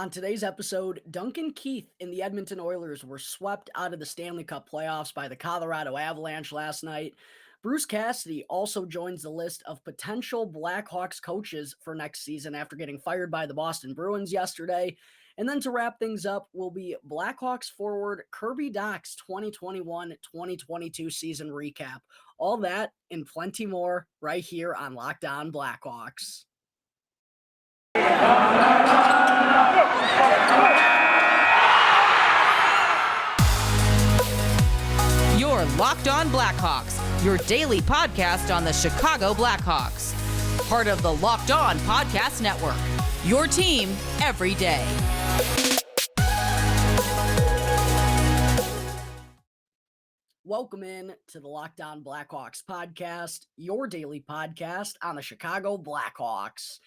On today's episode, Duncan Keith and the Edmonton Oilers were swept out of the Stanley Cup Playoffs by the Colorado Avalanche last night. Bruce Cassidy also joins the list of potential Blackhawks coaches for next season after getting fired by the Boston Bruins yesterday. And then to wrap things up will be Blackhawks forward Kirby Dach's 2021-2022 season recap. All that and plenty more right here on Locked On Blackhawks. You're Locked On Blackhawks, your daily podcast on the Chicago Blackhawks. Part of the Locked On Podcast Network, your team every day. Welcome in to the Locked On Blackhawks podcast, your daily podcast on the Chicago Blackhawks.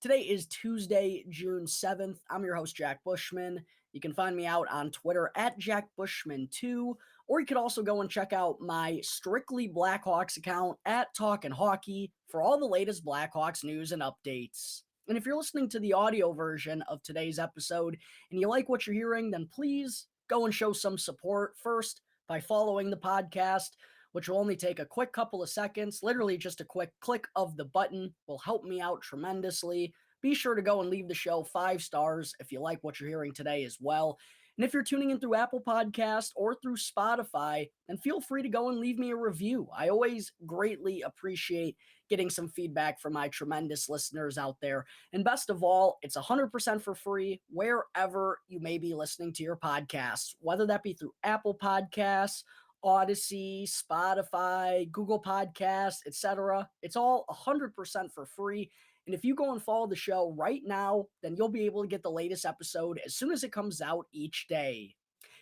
Today is Tuesday, June 7th. I'm your host, Jack Bushman. You can find me out on Twitter at JackBushman2, or you could also go and check out my Strictly Blackhawks account at Talkin' Hockey for all the latest Blackhawks news and updates. And if you're listening to the audio version of today's episode and you like what you're hearing, then please go and show some support first by following the podcast, which will only take a quick couple of seconds. Literally just a quick click of the button will help me out tremendously. Be sure to go and leave the show 5 stars if you like what you're hearing today as well. And if you're tuning in through Apple Podcasts or through Spotify, then feel free to go and leave me a review. I always greatly appreciate getting some feedback from my tremendous listeners out there. And best of all, it's 100% for free wherever you may be listening to your podcasts, whether that be through Apple Podcasts, Odyssey, Spotify, Google Podcasts, etc. It's all 100% for free. And if you go and follow the show right now, then you'll be able to get the latest episode as soon as it comes out each day.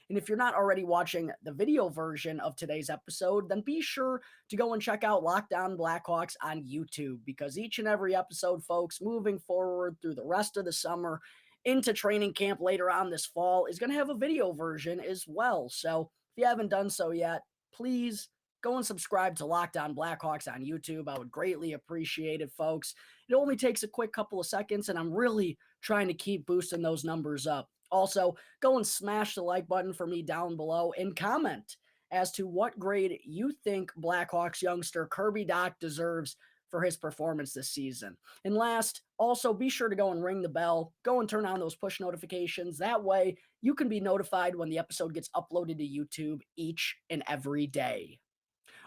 And if you're not already watching the video version of today's episode, then be sure to go and check out Locked On Blackhawks on YouTube, because each and every episode, folks, moving forward through the rest of the summer into training camp later on this fall, is going to have a video version as well. So if you haven't done so yet, please go and subscribe to Locked On Blackhawks on YouTube. I would greatly appreciate it, folks. It only takes a quick couple of seconds, and I'm really trying to keep boosting those numbers up. Also, go and smash the like button for me down below and comment as to what grade you think Blackhawks youngster Kirby Dach deserves for his performance this season. And last, also be sure to go and ring the bell, go and turn on those push notifications. That way you can be notified when the episode gets uploaded to YouTube each and every day.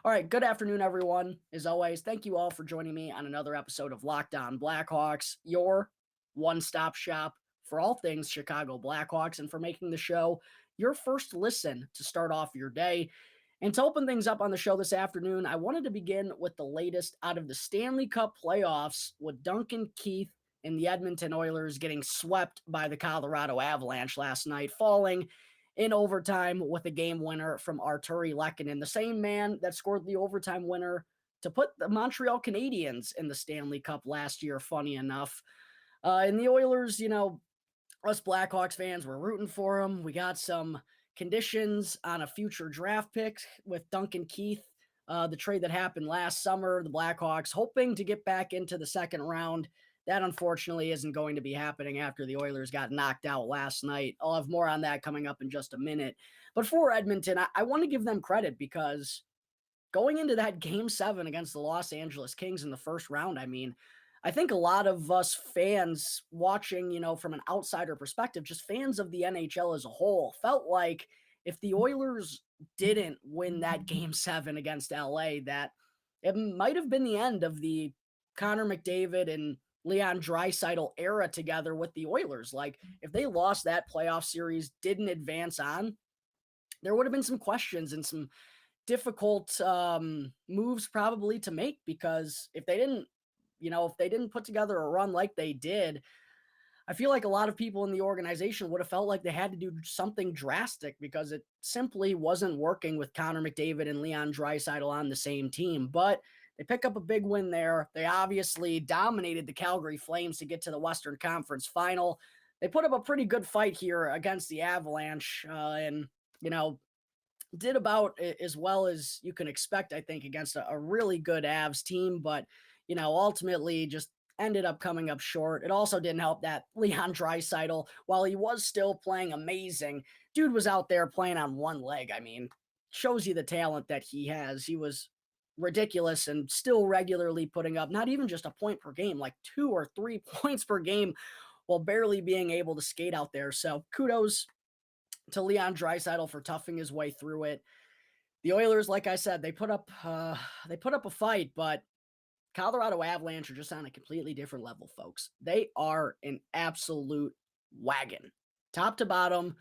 All right, good afternoon, everyone. As always, thank you all for joining me on another episode of Locked On Blackhawks, your one-stop shop for all things Chicago Blackhawks, and for making the show your first listen to start off your day. And to open things up on the show this afternoon, I wanted to begin with the latest out of the Stanley Cup Playoffs, with Duncan Keith and the Edmonton Oilers getting swept by the Colorado Avalanche last night, falling in overtime with a game winner from Arturi Lehkonen, the same man that scored the overtime winner to put the Montreal Canadiens in the Stanley Cup last year, funny enough. And the Oilers, us Blackhawks fans were rooting for them. We got some conditions on a future draft pick with Duncan Keith, the trade that happened last summer. The Blackhawks hoping to get back into the second round. That unfortunately isn't going to be happening after the Oilers got knocked out last night. I'll have more on that coming up in just a minute. But for Edmonton, I want to give them credit, because going into that Game 7 against the Los Angeles Kings in the first round, I think a lot of us fans watching, from an outsider perspective, just fans of the NHL as a whole, felt like if the Oilers didn't win that Game 7 against LA, that it might have been the end of the Connor McDavid and Leon Draisaitl era together with the Oilers. Like, if they lost that playoff series, didn't advance on, there would have been some questions and some difficult moves probably to make, because if they didn't put together a run like they did, I feel like a lot of people in the organization would have felt like they had to do something drastic, because it simply wasn't working with Connor McDavid and Leon Draisaitl on the same team. But they pick up a big win there. They obviously dominated the Calgary Flames to get to the Western Conference Final. They put up a pretty good fight here against the Avalanche, and did about as well as you can expect, I think, against a really good Avs team. But ultimately just ended up coming up short. It also didn't help that Leon Draisaitl, while he was still playing amazing, dude was out there playing on one leg. I mean, shows you the talent that he has. He was ridiculous and still regularly putting up not even just a point per game, like 2 or 3 points per game while barely being able to skate out there. So kudos to Leon Draisaitl for toughing his way through it. The Oilers, like I said, they put up a fight, but Colorado Avalanche are just on a completely different level, folks. They are an absolute wagon. Top to bottom,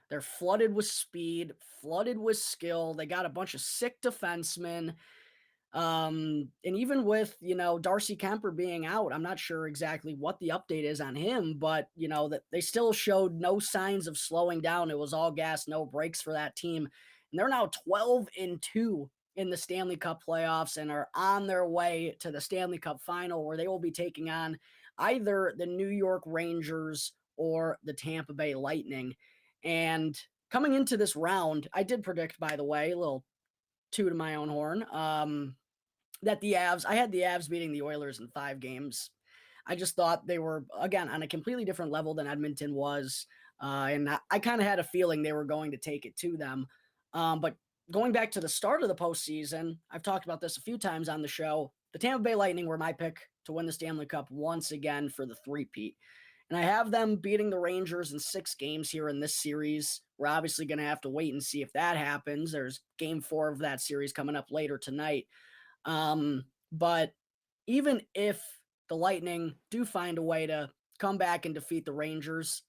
they're flooded with speed, flooded with skill. They got a bunch of sick defensemen. And even with, Darcy Kemper being out, I'm not sure exactly what the update is on him, but, that they still showed no signs of slowing down. It was all gas, no brakes for that team. And they're now 12-2 in the Stanley Cup playoffs and are on their way to the Stanley Cup final, where they will be taking on either the New York Rangers or the Tampa Bay Lightning. And coming into this round, I did predict, by the way, a little toot of my own horn, that I had the Avs beating the Oilers in 5 games. I just thought they were, again, on a completely different level than Edmonton was. And I kind of had a feeling they were going to take it to them. But going back to the start of the postseason, I've talked about this a few times on the show. The Tampa Bay Lightning were my pick to win the Stanley Cup once again for the three-peat. And I have them beating the Rangers in 6 games here in this series. We're obviously going to have to wait and see if that happens. There's game 4 of that series coming up later tonight. But even if the Lightning do find a way to come back and defeat the Rangers,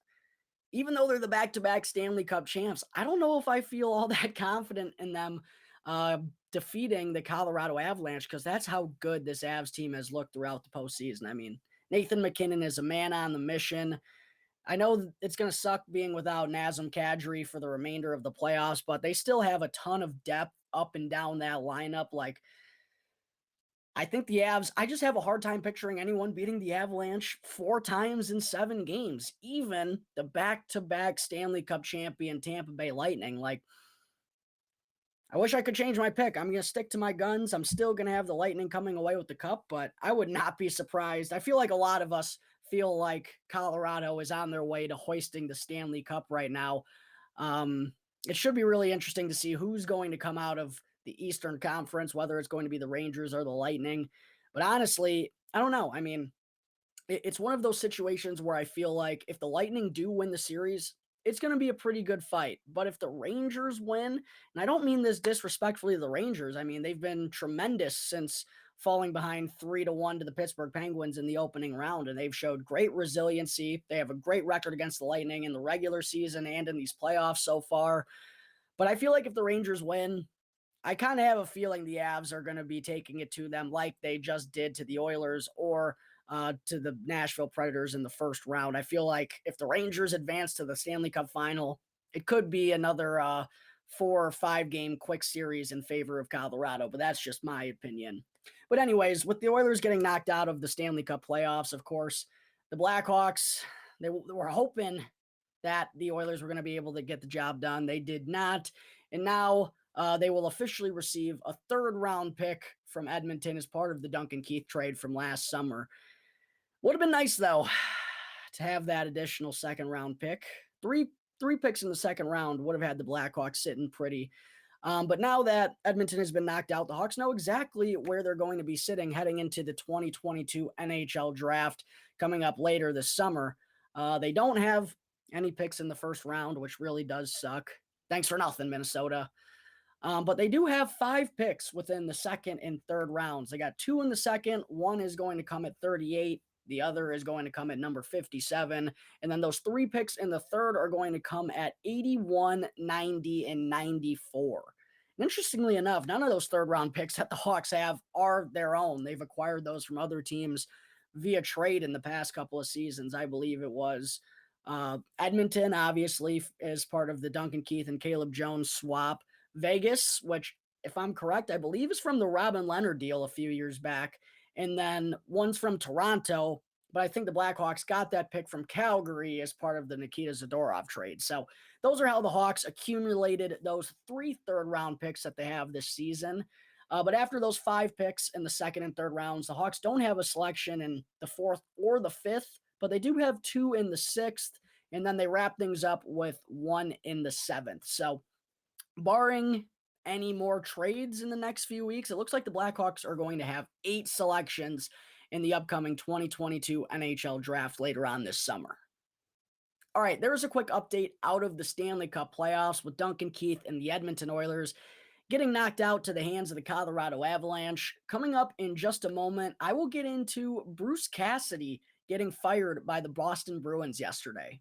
even though they're the back-to-back Stanley Cup champs, I don't know if I feel all that confident in them defeating the Colorado Avalanche, because that's how good this Avs team has looked throughout the postseason. I mean, Nathan MacKinnon is a man on the mission. I know it's going to suck being without Nazem Kadri for the remainder of the playoffs, but they still have a ton of depth up and down that lineup. Like, I think the Avs, I just have a hard time picturing anyone beating the Avalanche 4 times in 7 games, even the back-to-back Stanley Cup champion Tampa Bay Lightning. Like, I wish I could change my pick. I'm going to stick to my guns. I'm still going to have the Lightning coming away with the cup, but I would not be surprised. I feel like a lot of us feel like Colorado is on their way to hoisting the Stanley Cup right now. It should be really interesting to see who's going to come out of the Eastern Conference, whether it's going to be the Rangers or the Lightning. But honestly, I don't know. I mean, it's one of those situations where I feel like if the Lightning do win the series, it's going to be a pretty good fight. But if the Rangers win, and I don't mean this disrespectfully to the Rangers, I mean, they've been tremendous since falling behind 3-1 to the Pittsburgh Penguins in the opening round, and they've showed great resiliency. They have a great record against the Lightning in the regular season and in these playoffs so far. But I feel like if the Rangers win, I kind of have a feeling the Avs are going to be taking it to them like they just did to the Oilers or to the Nashville Predators in the first round. I feel like if the Rangers advance to the Stanley Cup final, it could be another 4 or 5 game quick series in favor of Colorado, but that's just my opinion. But anyways, with the Oilers getting knocked out of the Stanley Cup playoffs, of course, the Blackhawks, they were hoping that the Oilers were going to be able to get the job done. They did not. And now they will officially receive a 3rd round pick from Edmonton as part of the Duncan Keith trade from last summer. Would have been nice, though, to have that additional 2nd round pick. Three picks in the 2nd round would have had the Blackhawks sitting pretty. But now that Edmonton has been knocked out, the Hawks know exactly where they're going to be sitting heading into the 2022 NHL draft coming up later this summer. They don't have any picks in the 1st round, which really does suck. Thanks for nothing, Minnesota. But they do have 5 picks within the 2nd and 3rd rounds. They got 2 in the 2nd. 1 is going to come at 38. The other is going to come at number 57. And then those 3 picks in the 3rd are going to come at 81, 90, and 94. And interestingly enough, none of those 3rd round picks that the Hawks have are their own. They've acquired those from other teams via trade in the past couple of seasons. I believe it was Edmonton, obviously, as part of the Duncan Keith and Caleb Jones swap. Vegas, which, if I'm correct, I believe is from the Robin Leonard deal a few years back. And then one's from Toronto, but I think the Blackhawks got that pick from Calgary as part of the Nikita Zadorov trade. So those are how the Hawks accumulated those 3 third-round picks that they have this season. But after those 5 picks in the second and third rounds, the Hawks don't have a selection in the fourth or the fifth, but they do have 2 in the sixth, and then they wrap things up with 1 in the seventh. So, barring any more trades in the next few weeks, it looks like the Blackhawks are going to have 8 selections in the upcoming 2022 NHL draft later on this summer. All right, there's a quick update out of the Stanley Cup playoffs with Duncan Keith and the Edmonton Oilers getting knocked out to the hands of the Colorado Avalanche. Coming up in just a moment, I will get into Bruce Cassidy getting fired by the Boston Bruins yesterday.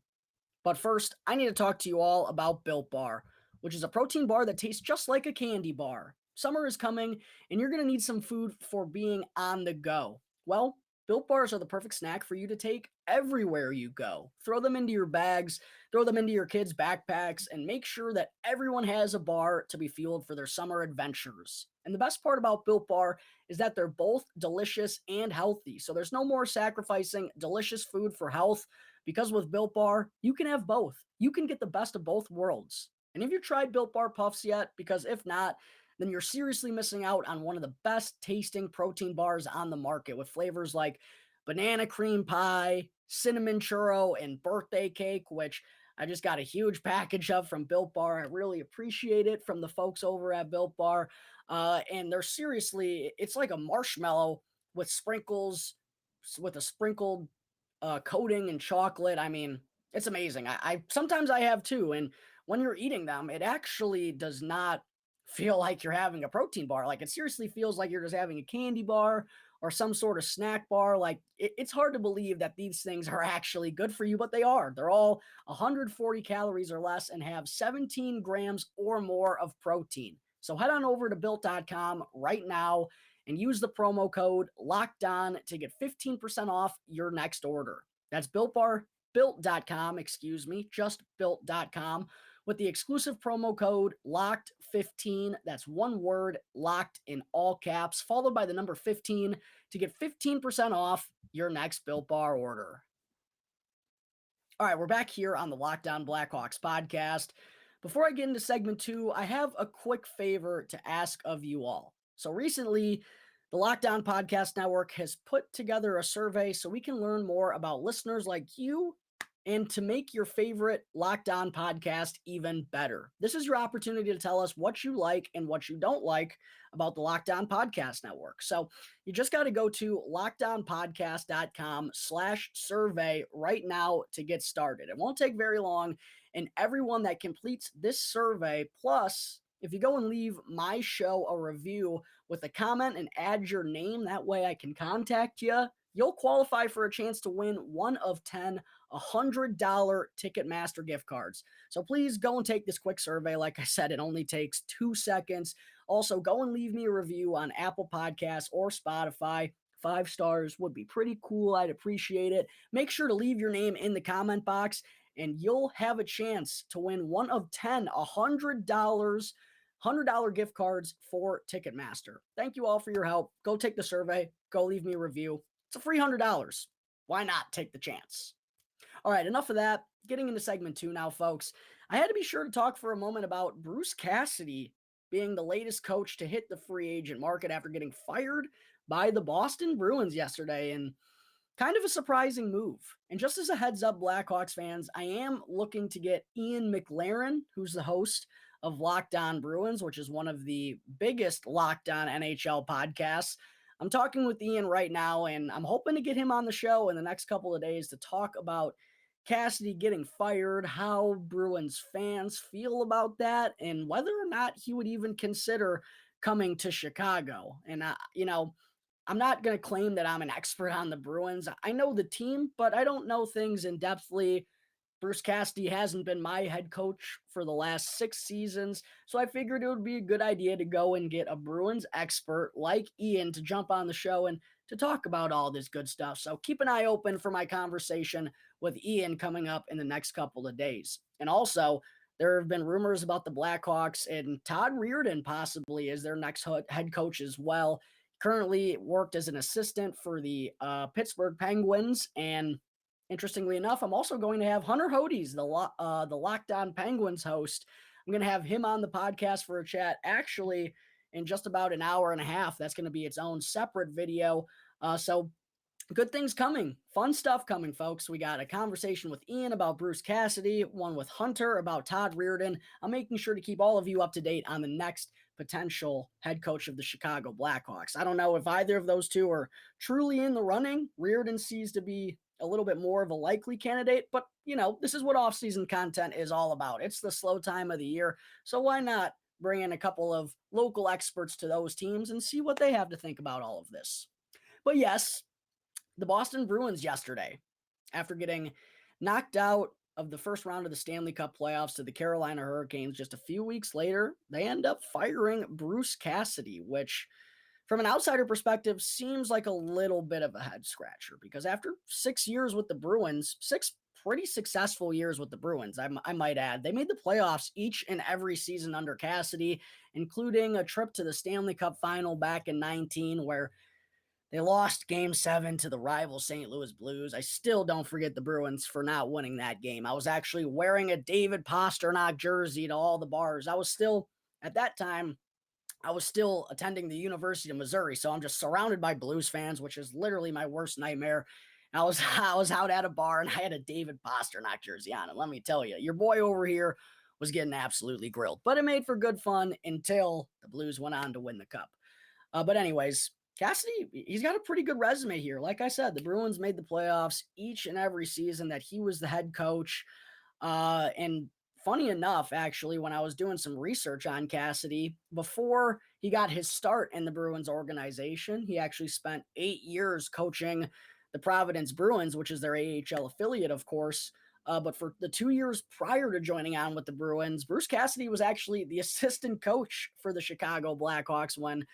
But first, I need to talk to you all about Built Bar, which is a protein bar that tastes just like a candy bar. Summer is coming, and you're going to need some food for being on the go. Well, Built Bars are the perfect snack for you to take everywhere you go. Throw them into your bags, throw them into your kids' backpacks, and make sure that everyone has a bar to be fueled for their summer adventures. And the best part about Built Bar is that they're both delicious and healthy. So there's no more sacrificing delicious food for health, because with Built Bar, you can have both. You can get the best of both worlds. And have you tried Built Bar Puffs yet? Because if not, then you're seriously missing out on one of the best tasting protein bars on the market with flavors like banana cream pie, cinnamon churro, and birthday cake, which I just got a huge package of from Built Bar. I really appreciate it from the folks over at Built Bar. And they're seriously, it's like a marshmallow with sprinkles, with a sprinkled coating and chocolate. I mean, it's amazing. I sometimes I have two, and when you're eating them, it actually does not feel like you're having a protein bar. Like, it seriously feels like you're just having a candy bar or some sort of snack bar. Like, it's hard to believe that these things are actually good for you, but they are. They're all 140 calories or less and have 17 grams or more of protein. So head on over to built.com right now and use the promo code LOCKEDON to get 15% off your next order. That's built.com, just built.com, with the exclusive promo code LOCKED15. That's one word, locked in all caps, followed by the number 15 to get 15% off your next Built Bar order. All right, we're back here on the Locked On Blackhawks podcast. Before I get into segment 2, I have a quick favor to ask of you all. So recently, the Locked On Podcast Network has put together a survey so we can learn more about listeners like you and to make your favorite Locked On podcast even better. This is your opportunity to tell us what you like and what you don't like about the Locked On Podcast Network. So you just got to go to lockedonpodcast.com/survey right now to get started. It won't take very long, and everyone that completes this survey, plus if you go and leave my show a review with a comment and add your name, that way I can contact you, you'll qualify for a chance to win one of 10 $100 Ticketmaster gift cards. So please go and take this quick survey. Like I said, it only takes 2 seconds. Also, go and leave me a review on Apple Podcasts or Spotify. 5 stars would be pretty cool. I'd appreciate it. Make sure to leave your name in the comment box, and you'll have a chance to win one of 10 $100 gift cards for Ticketmaster. Thank you all for your help. Go take the survey. Go leave me a review. It's a free $100. Why not take the chance? All right, enough of that. Getting into segment 2 now, folks. I had to be sure to talk for a moment about Bruce Cassidy being the latest coach to hit the free agent market after getting fired by the Boston Bruins yesterday, and kind of a surprising move. And just as a heads up, Blackhawks fans, I am looking to get Ian McLaren, who's the host of Locked On Bruins, which is one of the biggest Locked On NHL podcasts. I'm talking with Ian right now, and I'm hoping to get him on the show in the next couple of days to talk about Cassidy getting fired, how Bruins fans feel about that, and whether or not he would even consider coming to Chicago. And, I'm not going to claim that I'm an expert on the Bruins. I know the team, but I don't know things in depthly. Bruce Cassidy hasn't been my head coach for the last 6 seasons, so I figured it would be a good idea to go and get a Bruins expert like Ian to jump on the show and to talk about all this good stuff. So keep an eye open for my conversation with Ian coming up in the next couple of days. And also, there have been rumors about the Blackhawks and Todd Reirden possibly as their next head coach as well. Currently worked as an assistant for the Pittsburgh Penguins, and interestingly enough, I'm also going to have Hunter Hodes, the Locked On Penguins host. I'm going to have him on the podcast for a chat actually in just about an hour and a half. That's going to be its own separate video. So good things coming, fun stuff coming, folks. We got a conversation with Ian about Bruce Cassidy, one with Hunter about Todd Reirden. I'm making sure to keep all of you up to date on the next potential head coach of the Chicago Blackhawks. I don't know if either of those two are truly in the running. Reirden seems to be a little bit more of a likely candidate, but this is what offseason content is all about. It's the slow time of the year, so why not bring in a couple of local experts to those teams and see what they have to think about all of this. But yes, the Boston Bruins yesterday, after getting knocked out of the first round of the Stanley Cup Playoffs to the Carolina Hurricanes just a few weeks later, they end up firing Bruce Cassidy, which from an outsider perspective seems like a little bit of a head scratcher, because after 6 years with the Bruins, 6 pretty successful years with the Bruins, I might add, they made the playoffs each and every season under Cassidy, including a trip to the Stanley Cup final back in 19 where they lost Game 7 to the rival St. Louis Blues. I still don't forget the Bruins for not winning that game. I was actually wearing a David Pastrnak jersey to all the bars. At that time, I was still attending the University of Missouri, so I'm just surrounded by Blues fans, which is literally my worst nightmare. I was out at a bar, and I had a David Pastrnak jersey on, and let me tell you, your boy over here was getting absolutely grilled. But it made for good fun until the Blues went on to win the Cup. But anyways, Cassidy, he's got a pretty good resume here. Like I said, the Bruins made the playoffs each and every season that he was the head coach. And funny enough, actually, when I was doing some research on Cassidy, before he got his start in the Bruins organization, he actually spent 8 years coaching the Providence Bruins, which is their AHL affiliate, of course. But for the 2 years prior to joining on with the Bruins, Bruce Cassidy was actually the assistant coach for the Chicago Blackhawks when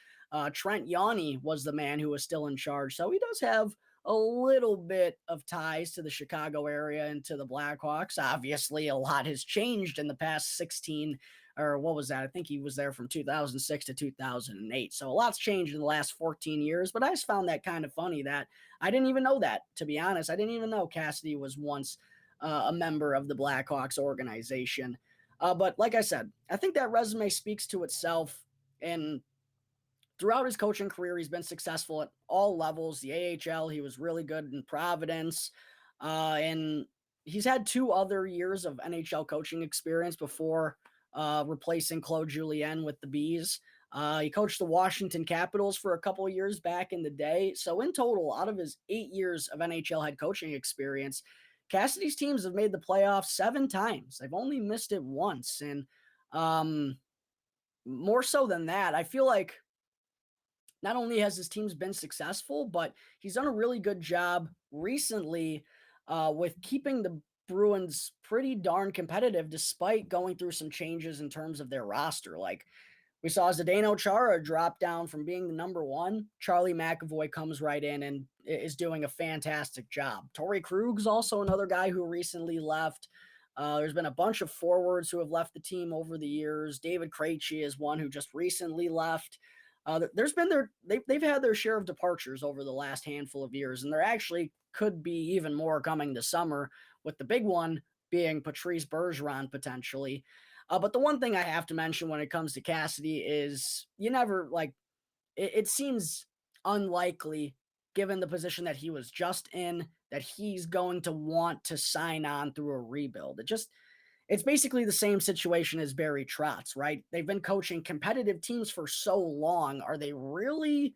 Trent Yawney was the man who was still in charge. So he does have a little bit of ties to the Chicago area and to the Blackhawks. Obviously, a lot has changed in the past 16, or what was that? I think he was there from 2006 to 2008. So a lot's changed in the last 14 years, but I just found that kind of funny that I didn't even know that, to be honest. I didn't even know Cassidy was once a member of the Blackhawks organization. But like I said, I think that resume speaks to itself, and throughout his coaching career, he's been successful at all levels. The AHL, he was really good in Providence. And he's had 2 other years of NHL coaching experience before replacing Claude Julien with the Bees. He coached the Washington Capitals for a couple of years back in the day. So in total, out of his 8 years of NHL head coaching experience, Cassidy's teams have made the playoffs 7 times. They've only missed it once. And more so than that, I feel like not only has his teams been successful, but he's done a really good job recently with keeping the Bruins pretty darn competitive despite going through some changes in terms of their roster. Like we saw Zdeno Chara drop down from being the number 1. Charlie McAvoy comes right in and is doing a fantastic job. Torrey Krug's also another guy who recently left. There's been a bunch of forwards who have left the team over the years. David Krejci is one who just recently left. They've had their share of departures over the last handful of years, and there actually could be even more coming this summer, with the big one being Patrice Bergeron potentially. But the one thing I have to mention when it comes to Cassidy is it seems unlikely, given the position that he was just in, that he's going to want to sign on through a rebuild. It's basically the same situation as Barry Trotz, right? They've been coaching competitive teams for so long. Are they really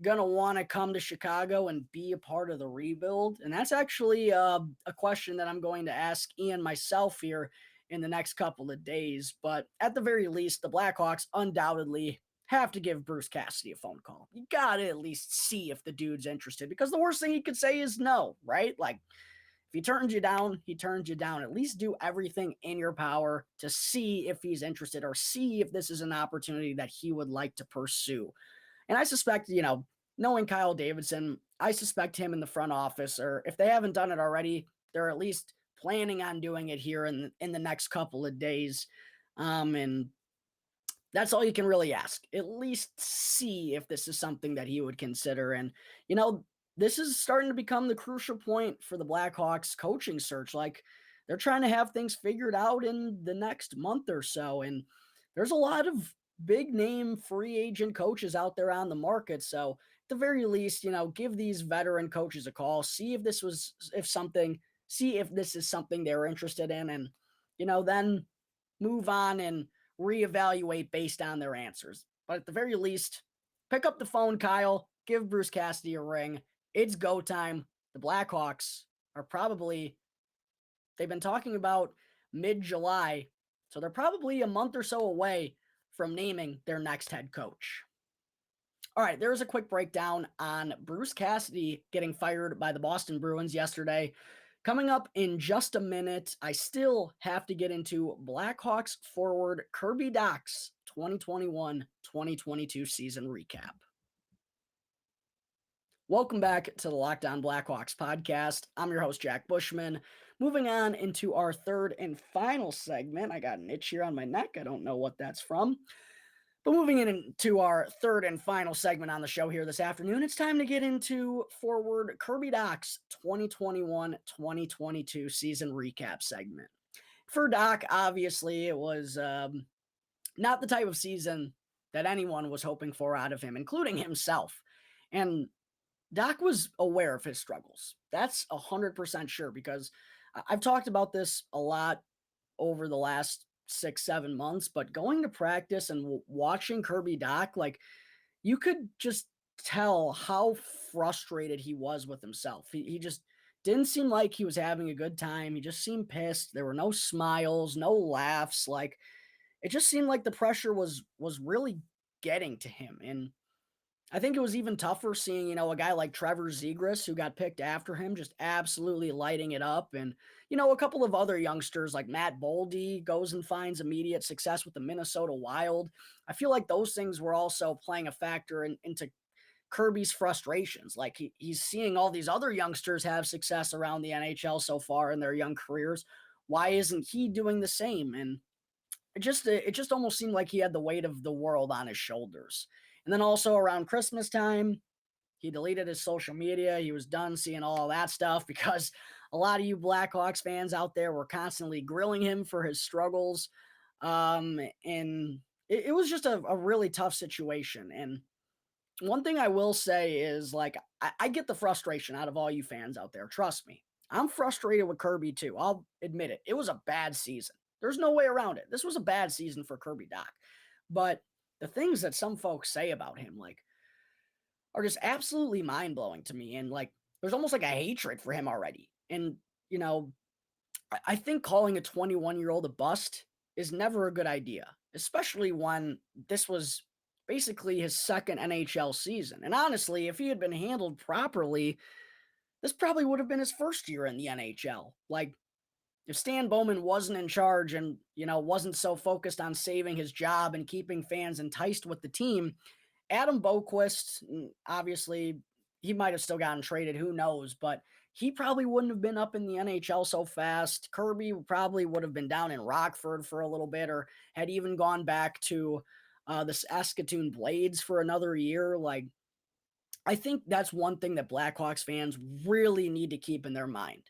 going to want to come to Chicago and be a part of the rebuild? And that's actually a question that I'm going to ask Ian myself here in the next couple of days. But at the very least, the Blackhawks undoubtedly have to give Bruce Cassidy a phone call. You got to at least see if the dude's interested, because the worst thing he could say is no, right? Like, if he turns you down, he turns you down. At least do everything in your power to see if he's interested, or see if this is an opportunity that he would like to pursue. And I suspect, knowing Kyle Davidson, I suspect him in the front office, or if they haven't done it already, they're at least planning on doing it here in the next couple of days. And that's all you can really ask. At least see if this is something that he would consider. And, this is starting to become the crucial point for the Blackhawks coaching search. Like, they're trying to have things figured out in the next month or so. And there's a lot of big name free agent coaches out there on the market. So at the very least, give these veteran coaches a call, see if this is something they're interested in, and, then move on and reevaluate based on their answers. But at the very least, pick up the phone, Kyle, give Bruce Cassidy a ring. It's go time. The Blackhawks are they've been talking about mid-July, so they're probably a month or so away from naming their next head coach. All right, there's a quick breakdown on Bruce Cassidy getting fired by the Boston Bruins yesterday. Coming up in just a minute, I still have to get into Blackhawks forward Kirby Dach's 2021-2022 season recap. Welcome back to the Locked On Blackhawks podcast. I'm your host, Jack Bushman. Moving on into our third and final segment. I got an itch here on my neck. I don't know what that's from. But moving into our third and final segment on the show here this afternoon, it's time to get into forward Kirby Dach's 2021-2022 season recap segment. For Dach, obviously, it was not the type of season that anyone was hoping for out of him, including himself. And Dach was aware of his struggles. That's 100% sure, because I've talked about this a lot over the last 6-7 months, but going to practice and watching Kirby Dach, like, you could just tell how frustrated he was with himself. He just didn't seem like he was having a good time. He just seemed pissed. There were no smiles, no laughs. Like, it just seemed like the pressure was really getting to him. And I think it was even tougher seeing, a guy like Trevor Zegras, who got picked after him, just absolutely lighting it up. And, a couple of other youngsters like Matt Boldy goes and finds immediate success with the Minnesota Wild. I feel like those things were also playing a factor into Kirby's frustrations. Like, he's seeing all these other youngsters have success around the NHL so far in their young careers. Why isn't he doing the same? And it just almost seemed like he had the weight of the world on his shoulders. And then also around Christmas time, he deleted his social media. He was done seeing all that stuff because a lot of you Blackhawks fans out there were constantly grilling him for his struggles. And it was just a really tough situation. And one thing I will say is, like, I get the frustration out of all you fans out there. Trust me. I'm frustrated with Kirby too. I'll admit it. It was a bad season. There's no way around it. This was a bad season for Kirby Dach. But the things that some folks say about him, like, are just absolutely mind-blowing to me. And, like, there's almost like a hatred for him already. And, I think calling a 21-year-old a bust is never a good idea, especially when this was basically his second NHL season. And honestly, if he had been handled properly, this probably would have been his first year in the NHL. Like, if Stan Bowman wasn't in charge and, wasn't so focused on saving his job and keeping fans enticed with the team, Adam Boquist, obviously, he might have still gotten traded, who knows, but he probably wouldn't have been up in the NHL so fast. Kirby probably would have been down in Rockford for a little bit, or had even gone back to the Saskatoon Blades for another year. Like, I think that's one thing that Blackhawks fans really need to keep in their mind.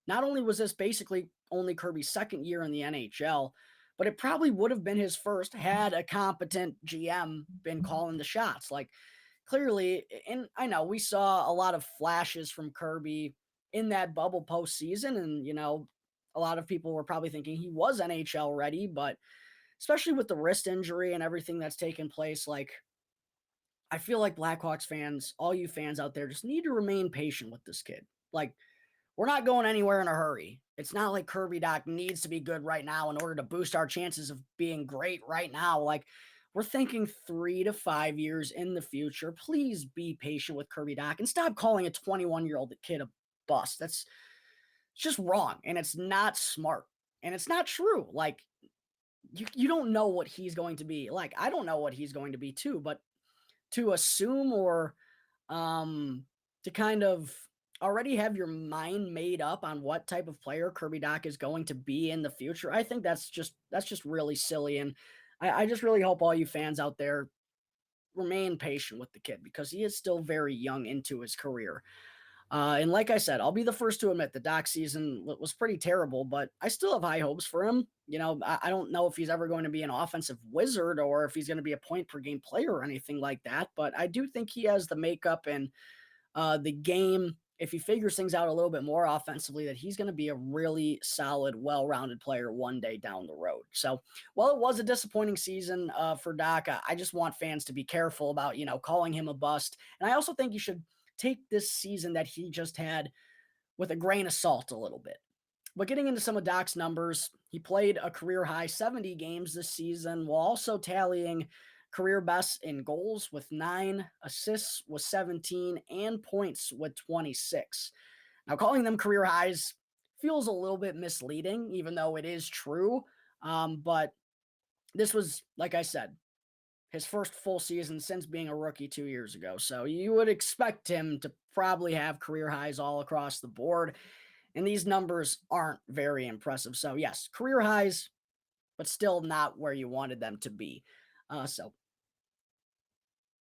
Not only was this basically only Kirby's second year in the NHL, but it probably would have been his first had a competent GM been calling the shots. Like, clearly, and I know we saw a lot of flashes from Kirby in that bubble postseason, and, a lot of people were probably thinking he was NHL ready, but especially with the wrist injury and everything that's taken place, like, I feel like Blackhawks fans, all you fans out there, just need to remain patient with this kid. Like, we're not going anywhere in a hurry. It's not like Kirby Dach needs to be good right now in order to boost our chances of being great right now. Like, we're thinking 3 to 5 years in the future. Please be patient with Kirby Dach and stop calling a 21-year-old kid a bust. That's just wrong, and it's not smart, and it's not true. Like, you don't know what he's going to be. Like, I don't know what he's going to be too, but to assume or to kind of already have your mind made up on what type of player Kirby Dach is going to be in the future, I think that's just really silly. And I just really hope all you fans out there remain patient with the kid, because he is still very young into his career. And like I said, I'll be the first to admit the Dach season was pretty terrible, but I still have high hopes for him. I don't know if he's ever going to be an offensive wizard or if he's going to be a point per game player or anything like that. But I do think he has the makeup and the game, if he figures things out a little bit more offensively, that he's going to be a really solid, well-rounded player one day down the road. So while it was a disappointing season for Dach, I just want fans to be careful about, calling him a bust. And I also think you should take this season that he just had with a grain of salt a little bit. But getting into some of Dach's numbers, he played a career high 70 games this season while also tallying career best in goals with 9, assists with 17, and points with 26. Now, calling them career highs feels a little bit misleading, even though it is true. But this was, like I said, his first full season since being a rookie 2 years ago. So you would expect him to probably have career highs all across the board. And these numbers aren't very impressive. So yes, career highs, but still not where you wanted them to be. So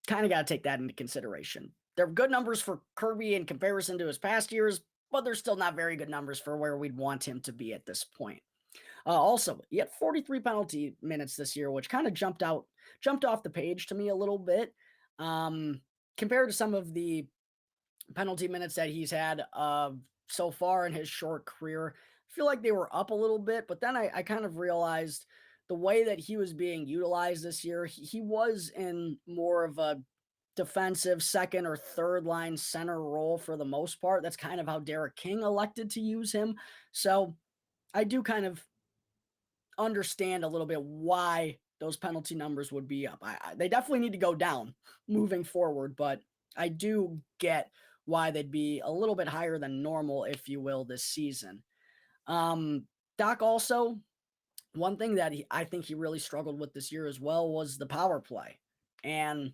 kind of got to take that into consideration. They're good numbers for Kirby in comparison to his past years, but they're still not very good numbers for where we'd want him to be at this point. Also, he had 43 penalty minutes this year, which kind of jumped off the page to me a little bit. Compared to some of the penalty minutes that he's had so far in his short career, I feel like they were up a little bit, but then I kind of realized the way that he was being utilized this year, he was in more of a defensive second or third line center role for the most part. That's kind of how Derek King elected to use him. So I do kind of understand a little bit why those penalty numbers would be up. They definitely need to go down moving forward, but I do get why they'd be a little bit higher than normal, if you will, this season. Dach also, one thing that I think he really struggled with this year as well was the power play. And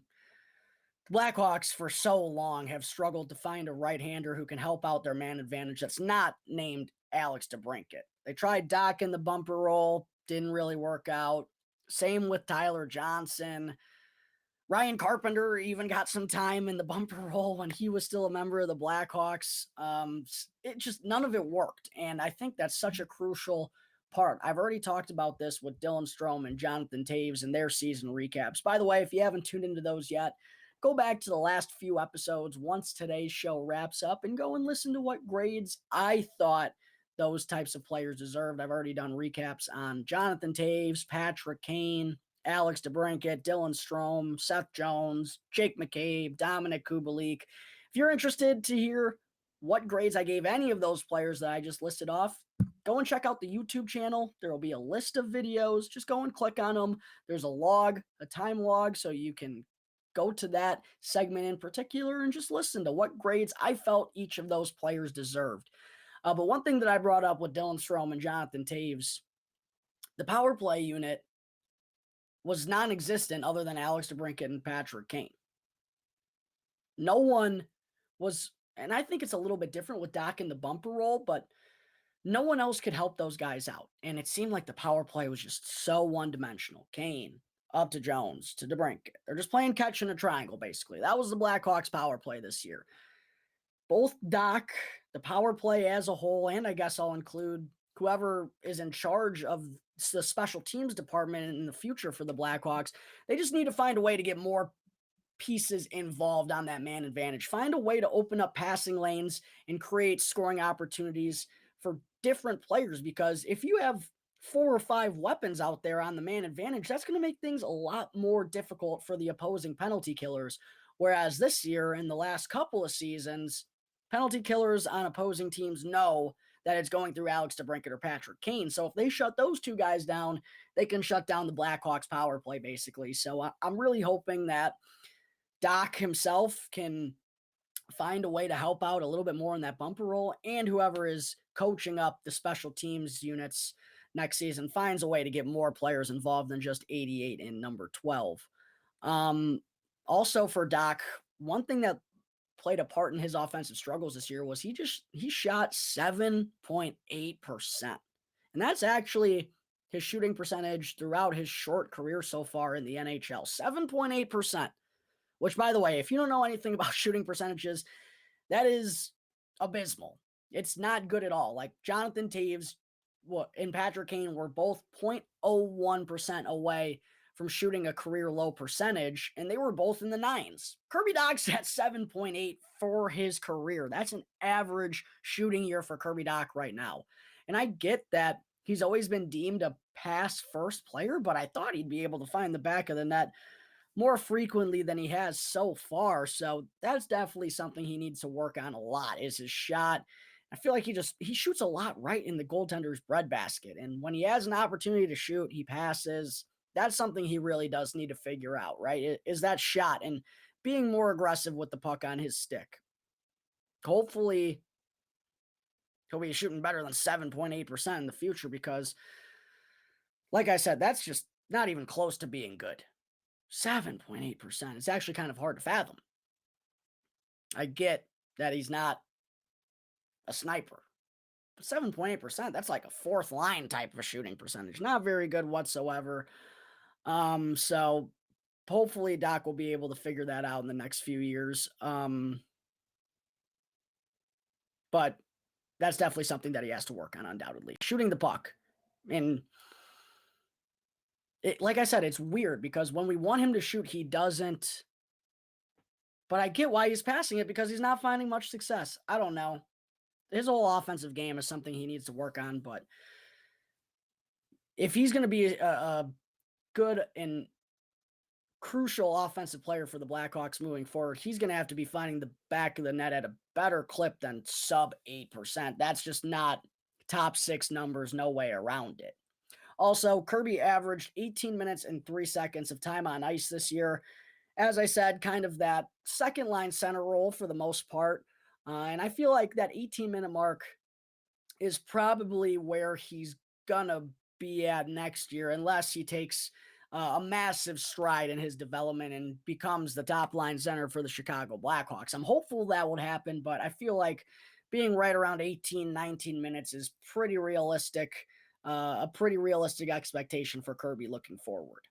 the Blackhawks for so long have struggled to find a right-hander who can help out their man advantage that's not named Alex DeBrincat. They tried Dach in the bumper role, didn't really work out. Same with Tyler Johnson. Ryan Carpenter even got some time in the bumper role when he was still a member of the Blackhawks. It just, none of it worked. And I think that's such a crucial part. I've already talked about this with Dylan Strome and Jonathan Taves and their season recaps. By the way, if you haven't tuned into those yet, go back to the last few episodes once today's show wraps up and go and listen to what grades I thought those types of players deserved. I've already done recaps on Jonathan Taves, Patrick Kane, Alex DeBrincat, Dylan Strome, Seth Jones, Jake McCabe, Dominic Kubalik. If you're interested to hear what grades I gave any of those players that I just listed off, go and check out the YouTube channel. There will be a list of videos. Just go and click on them. There's a time log, so you can go to that segment in particular and just listen to what grades I felt each of those players deserved. But one thing that I brought up with Dylan Strome and Jonathan Taves, the power play unit was non-existent other than Alex DeBrincat and Patrick Kane. No one was, and I think it's a little bit different with Dach in the bumper role, but no one else could help those guys out. And it seemed like the power play was just so one-dimensional. Kane, up to Jones, to DeBrincat. They're just playing catch in a triangle, basically. That was the Blackhawks power play this year. Both Dach, the power play as a whole, and I guess I'll include whoever is in charge of the special teams department in the future for the Blackhawks, they just need to find a way to get more pieces involved on that man advantage. Find a way to open up passing lanes and create scoring opportunities for different players, because if you have 4 or 5 weapons out there on the man advantage, that's going to make things a lot more difficult for the opposing penalty killers. Whereas this year, in the last couple of seasons, penalty killers on opposing teams know that it's going through Alex DeBrincat or Patrick Kane. So if they shut those two guys down, they can shut down the Blackhawks power play, basically. So I'm really hoping that Dach himself can find a way to help out a little bit more in that bumper role, and whoever is coaching up the special teams units next season finds a way to get more players involved than just 88 in number 12. Also for Dach, one thing that played a part in his offensive struggles this year was he shot 7.8%. And that's actually his shooting percentage throughout his short career so far in the NHL. 7.8%, which, by the way, if you don't know anything about shooting percentages, that is abysmal. It's not good at all. Like Jonathan Toews and Patrick Kane were both 0.01% away from shooting a career low percentage, and they were both in the nines. Kirby Dach's at 7.8 for his career. That's an average shooting year for Kirby Dach right now. And I get that he's always been deemed a pass first player, but I thought he'd be able to find the back of the net more frequently than he has so far. So that's definitely something he needs to work on a lot, is his shot. I feel like he shoots a lot right in the goaltender's breadbasket. And when he has an opportunity to shoot, he passes. That's something he really does need to figure out, right? Is that shot and being more aggressive with the puck on his stick. Hopefully, he'll be shooting better than 7.8% in the future because, like I said, that's just not even close to being good. 7.8%. It's actually kind of hard to fathom. I get that he's not a sniper, but 7.8%, that's like a fourth line type of a shooting percentage. Not very good whatsoever. So hopefully Dach will be able to figure that out in the next few years. But that's definitely something that he has to work on, undoubtedly. Shooting the puck. And like I said, it's weird because when we want him to shoot, he doesn't. But I get why he's passing it, because he's not finding much success. I don't know. His whole offensive game is something he needs to work on. But if he's going to be a good and crucial offensive player for the Blackhawks moving forward, he's going to have to be finding the back of the net at a better clip than sub 8%. That's just not top six numbers, no way around it. Also, Kirby averaged 18 minutes and 3 seconds of time on ice this year. As I said, kind of that second line center role for the most part. And I feel like that 18-minute mark is probably where he's going to be at next year, unless he takes a massive stride in his development and becomes the top line center for the Chicago Blackhawks. I'm hopeful that would happen, but I feel like being right around 18, 19 minutes is pretty realistic. A pretty realistic expectation for Kirby looking forward.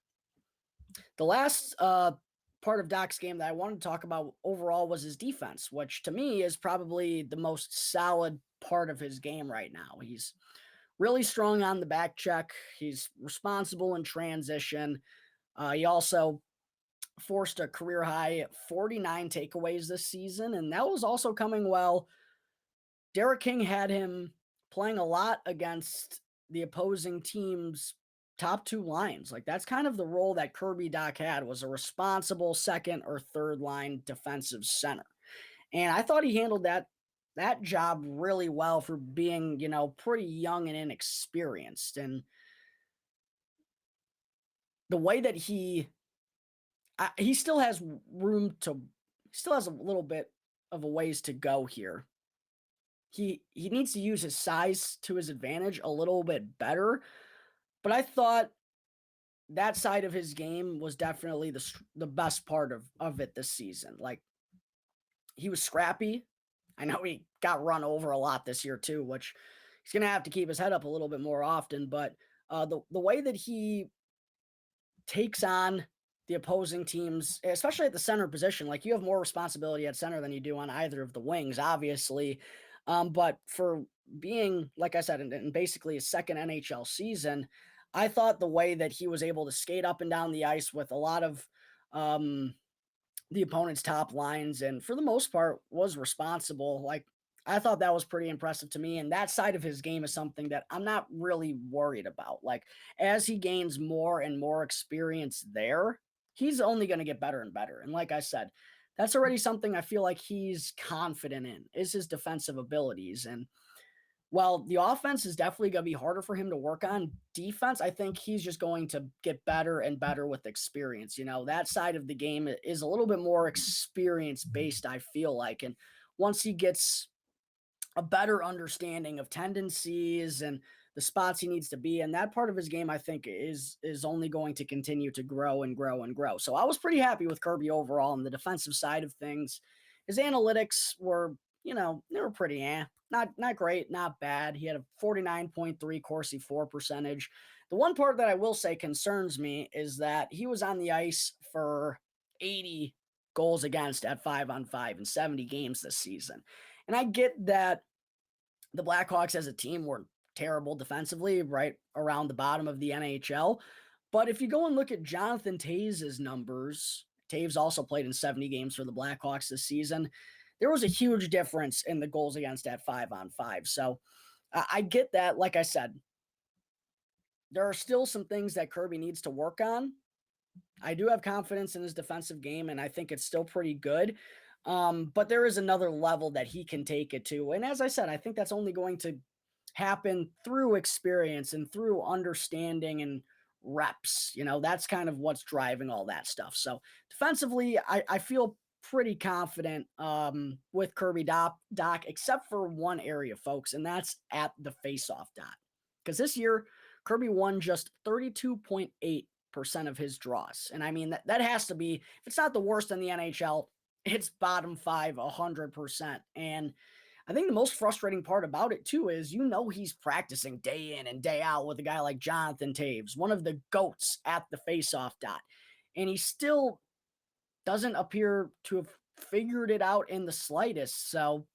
The last part of Dach's game that I wanted to talk about overall was his defense, which to me is probably the most solid part of his game right now. He's really strong on the back check. He's responsible in transition. He also forced a career high 49 takeaways this season, and that was also coming well. Derek King had him playing a lot against the opposing team's top two lines. Like, that's kind of the role that Kirby Dach had, was a responsible second or third line defensive center. And I thought he handled that job really well for being, pretty young and inexperienced. And the way that he still has a little bit of a ways to go here. He needs to use his size to his advantage a little bit better. But I thought that side of his game was definitely the best part of it this season. Like, he was scrappy. I know he got run over a lot this year too, which he's going to have to keep his head up a little bit more often. But the way that he takes on the opposing teams, especially at the center position, like, you have more responsibility at center than you do on either of the wings, obviously. But for being, like I said, in basically his second NHL season, I thought the way that he was able to skate up and down the ice with a lot of the opponent's top lines, and for the most part was responsible. Like, I thought that was pretty impressive to me. And that side of his game is something that I'm not really worried about. Like, as he gains more and more experience there, he's only going to get better and better. And like I said, that's already something I feel like he's confident in, is his defensive abilities. And while the offense is definitely going to be harder for him to work on, defense, I think he's just going to get better and better with experience. That side of the game is a little bit more experience-based, I feel like. And once he gets a better understanding of tendencies and the spots he needs to be in, that part of his game, I think, is only going to continue to grow and grow and grow. So I was pretty happy with Kirby overall on the defensive side of things. His analytics were, they were pretty not great, not bad. He had a 49.3 Corsi for percentage. The one part that I will say concerns me is that he was on the ice for 80 goals against at 5-on-5 in 70 games this season. And I get that the Blackhawks as a team were terrible defensively, right around the bottom of the NHL. But if you go and look at Jonathan Toews' numbers, Toews also played in 70 games for the Blackhawks this season. There was a huge difference in the goals against at 5-on-5. So I get that. Like I said, there are still some things that Kirby needs to work on. I do have confidence in his defensive game, and I think it's still pretty good. But there is another level that he can take it to. And as I said, I think that's only going to happen through experience and through understanding and reps. That's kind of what's driving all that stuff. So defensively, I feel pretty confident with Kirby Dach, except for one area, folks, and that's at the faceoff dot. Because this year, Kirby won just 32.8% of his draws. And I mean, that has to be, if it's not the worst in the NHL, it's bottom 5, 100%. And I think the most frustrating part about it, too, is he's practicing day in and day out with a guy like Jonathan Toews, one of the GOATs at the faceoff dot. And he still doesn't appear to have figured it out in the slightest. So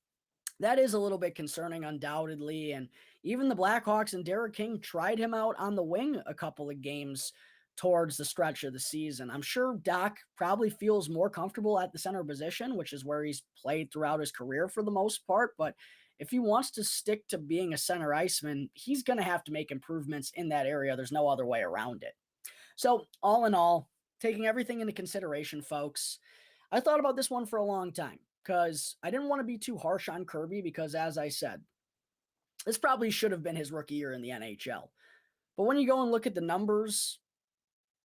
that is a little bit concerning, undoubtedly. And even the Blackhawks and Derek King tried him out on the wing a couple of games towards the stretch of the season. I'm sure Dach probably feels more comfortable at the center position, which is where he's played throughout his career for the most part. But if he wants to stick to being a center iceman, he's going to have to make improvements in that area. There's no other way around it. So all in all, taking everything into consideration, folks, I thought about this one for a long time because I didn't want to be too harsh on Kirby because, as I said, this probably should have been his rookie year in the NHL. But when you go and look at the numbers,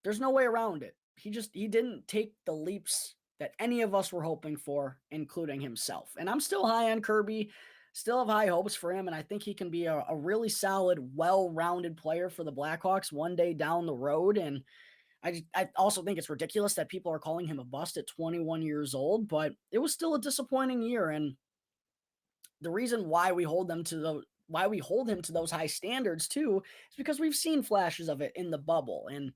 there's no way around it. He didn't take the leaps that any of us were hoping for, including himself. And I'm still high on Kirby, still have high hopes for him, and I think he can be a really solid, well-rounded player for the Blackhawks one day down the road. And I also think it's ridiculous that people are calling him a bust at 21 years old, but it was still a disappointing year. And the reason why we hold him to those high standards too is because we've seen flashes of it in the bubble. And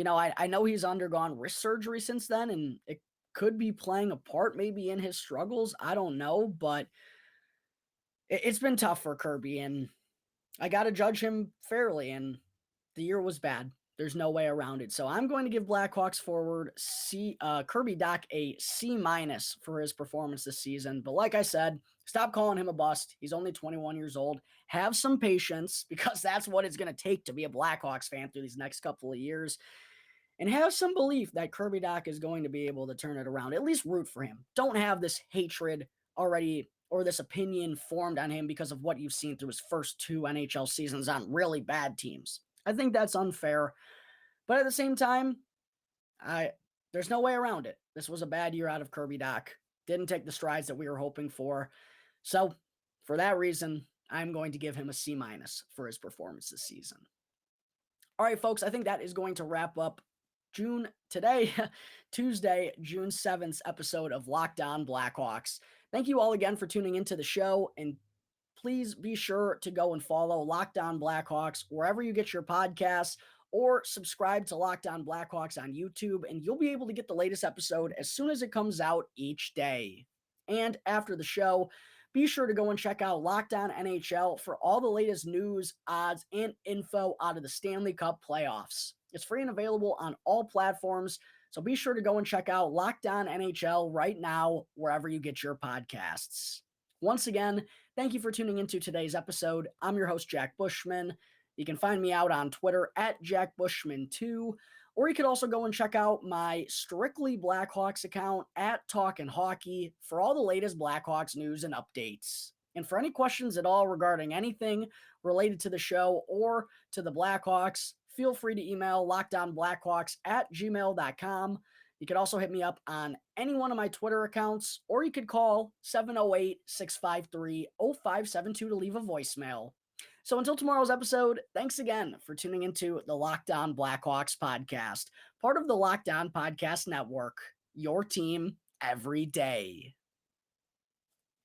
I know he's undergone wrist surgery since then, and it could be playing a part maybe in his struggles. I don't know, but it's been tough for Kirby, and I got to judge him fairly. And the year was bad. There's no way around it. So I'm going to give Blackhawks forward Kirby Dach a C- for his performance this season. But like I said, stop calling him a bust. He's only 21 years old. Have some patience because that's what it's going to take to be a Blackhawks fan through these next couple of years. And have some belief that Kirby Dach is going to be able to turn it around. At least root for him. Don't have this hatred already or this opinion formed on him because of what you've seen through his first 2 NHL seasons on really bad teams. I think that's unfair. But at the same time, there's no way around it. This was a bad year out of Kirby Dach. Didn't take the strides that we were hoping for. So for that reason, I'm going to give him a C- for his performance this season. All right, folks, I think that is going to wrap up Tuesday, June 7th episode of Locked On Blackhawks. Thank you all again for tuning into the show, and please be sure to go and follow Locked On Blackhawks wherever you get your podcasts, or subscribe to Locked On Blackhawks on YouTube, and you'll be able to get the latest episode as soon as it comes out each day. And after the show, be sure to go and check out Locked On NHL for all the latest news, odds, and info out of the Stanley Cup Playoffs. It's free and available on all platforms, so be sure to go and check out Locked On NHL right now, wherever you get your podcasts. Once again, thank you for tuning into today's episode. I'm your host, Jack Bushman. You can find me out on Twitter at JackBushman2, or you could also go and check out my Strictly Blackhawks account at Talkin' Hockey for all the latest Blackhawks news and updates. And for any questions at all regarding anything related to the show or to the Blackhawks, feel free to email lockedonblackhawks@gmail.com. You could also hit me up on any one of my Twitter accounts, or you could call 708-653-0572 to leave a voicemail. So until tomorrow's episode, thanks again for tuning into the Locked On Blackhawks podcast, part of the Locked On Podcast Network, your team every day.